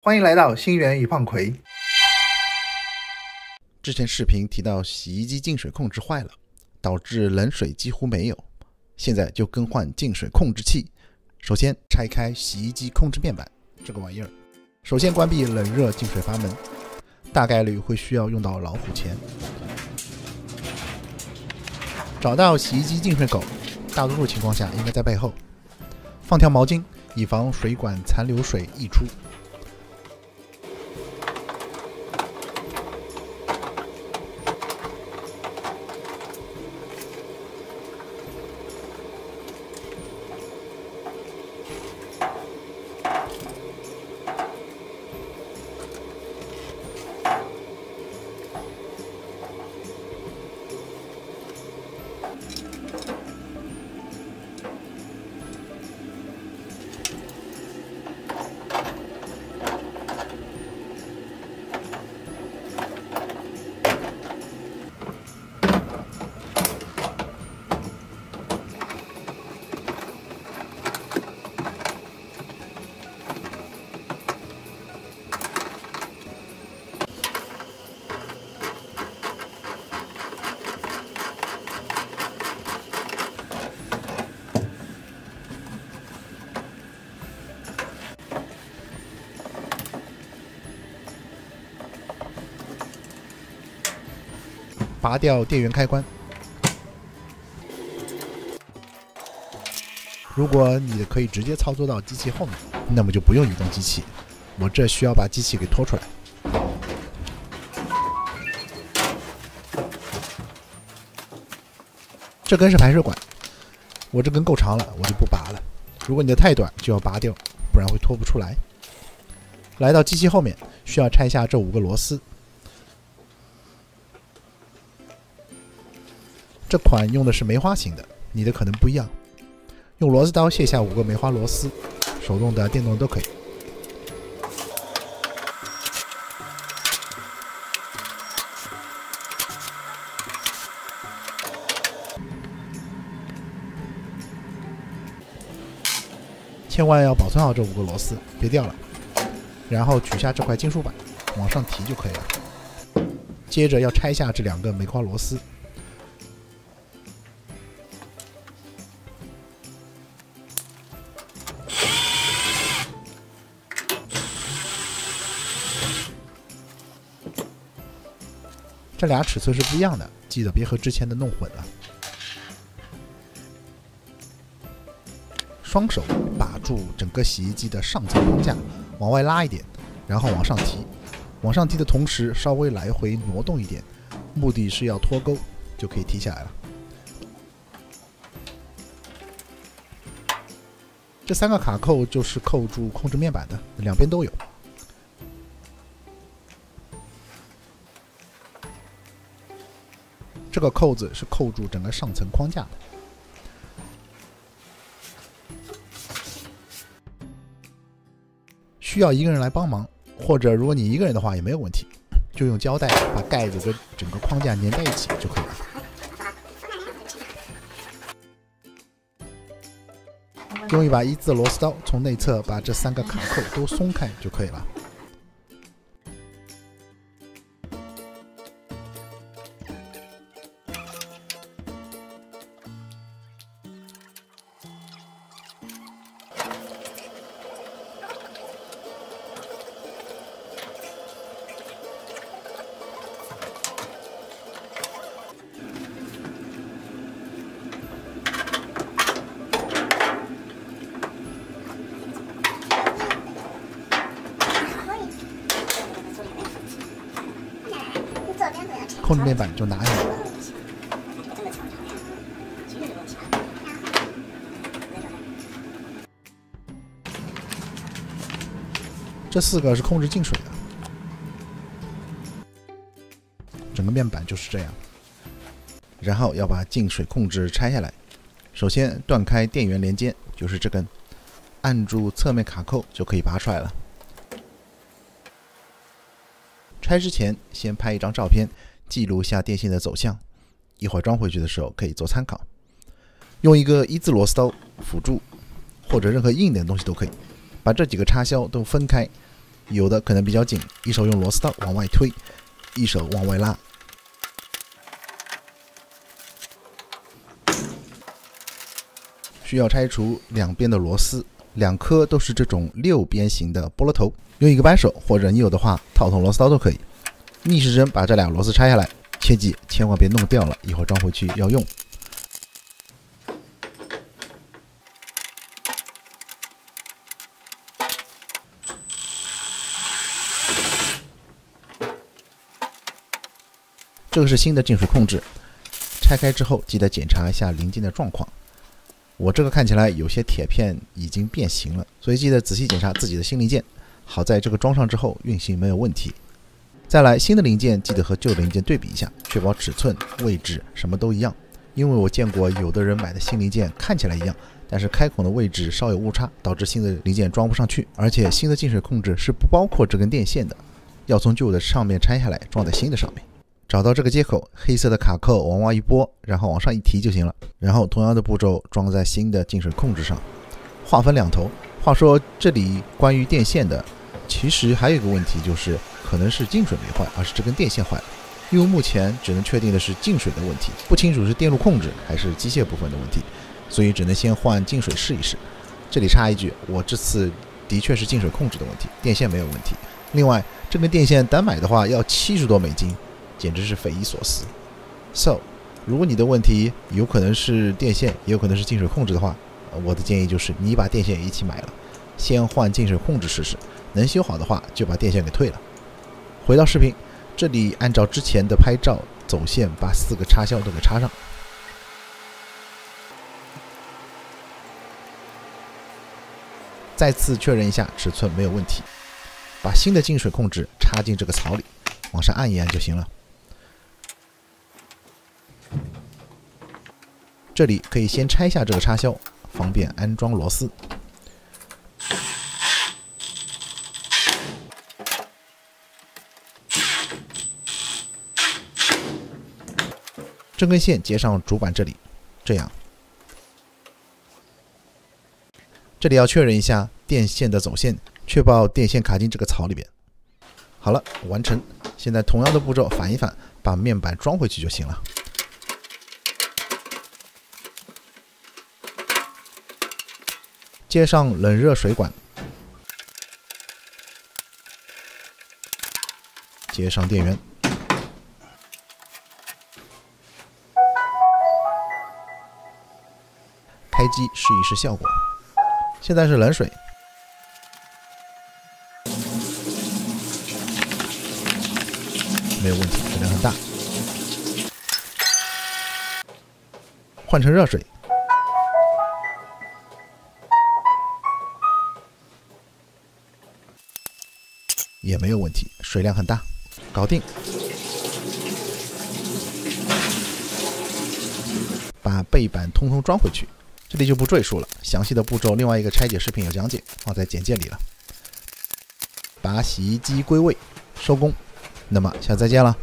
欢迎来到星源与胖葵。之前视频提到洗衣机进水控制坏了，导致冷水几乎没有，现在就更换进水控制器。首先拆开洗衣机控制面板这个玩意儿，首先关闭冷热进水阀门，大概率会需要用到老虎钳。找到洗衣机进水口，大多数情况下应该在背后，放条毛巾以防水管残留水溢出。拔掉电源开关。如果你可以直接操作到机器后面，那么就不用移动机器，我这需要把机器给拖出来。这根是排水管，我这根够长了，我就不拔了。如果你的太短，就要拔掉，不然会拖不出来。来到机器后面，需要拆下这5个螺丝。这款用的是梅花型的，你的可能不一样。用螺丝刀卸下5个梅花螺丝，手动的、电动都可以。千万要保存好这5个螺丝，别掉了。然后取下这块金属板，往上提就可以了。接着要拆下这2个梅花螺丝。这俩尺寸是不一样的，记得别和之前的弄混了。双手把住整个洗衣机的上层框架，往外拉一点，然后往上提。往上提的同时，稍微来回挪动一点，目的是要脱钩，就可以提下来了。这3个卡扣就是扣住控制面板的，两边都有。这个扣子是扣住整个上层框架的。需要一个人来帮忙，或者如果你一个人的话也没有问题，就用胶带把盖子跟整个框架粘在一起就可以了。用一把1字螺丝刀从内侧把这3个卡扣都松开就可以了。控制面板就拿下来了。这4个是控制进水的，整个面板就是这样。然后要把进水控制拆下来，首先断开电源连接，就是这根，按住侧面卡扣就可以拔出来了。拆之前先拍一张照片，记录下电线的走向，一会儿装回去的时候可以做参考。用一个1字螺丝刀辅助，或者任何硬点的东西都可以，把这几个插销都分开，有的可能比较紧，一手用螺丝刀往外推，一手往外拉。需要拆除两边的螺丝，2颗都是这种6边形的菠萝头，用一个扳手或者你有的话套筒螺丝刀都可以。逆时针把这2螺丝拆下来，切记千万别弄掉了，一会儿装回去要用。这个是新的进水控制，拆开之后记得检查一下零件的状况。我这个看起来有些铁片已经变形了，所以记得仔细检查自己的新零件。好在这个装上之后运行没有问题。再来，新的零件记得和旧的零件对比一下，确保尺寸、位置什么都一样。因为我见过有的人买的新零件看起来一样，但是开孔的位置稍有误差，导致新的零件装不上去。而且新的进水控制是不包括这根电线的，要从旧的上面拆下来装在新的上面。找到这个接口，黑色的卡扣往外一拨，然后往上一提就行了。然后同样的步骤装在新的进水控制上，划分2头。话说这里关于电线的，其实还有一个问题，就是可能是进水没坏，而是这根电线坏了。因为目前只能确定的是进水的问题，不清楚是电路控制还是机械部分的问题，所以只能先换进水试一试。这里插一句，我这次的确是进水控制的问题，电线没有问题。另外，这根电线单买的话要70多美金。简直是匪夷所思。So， 如果你的问题有可能是电线，也有可能是进水控制的话，我的建议就是你把电线也一起买了，先换进水控制试试，能修好的话就把电线给退了。回到视频，这里按照之前的拍照走线，把4个插销都给插上。再次确认一下尺寸没有问题，把新的进水控制插进这个槽里，往上按一按就行了。这里可以先拆下这个插销，方便安装螺丝。这根线接上主板这里，这样。这里要确认一下电线的走线，确保电线卡进这个槽里边。好了，完成。现在同样的步骤反一反，把面板装回去就行了。接上冷热水管，接上电源，开机试一试效果。现在是冷水，没有问题，水量很大。换成热水，也没有问题，水量很大，搞定。把背板通通装回去，这里就不赘述了，详细的步骤另外一个拆解视频有讲解，放在简介里了。把洗衣机归位，收工。那么下次再见了。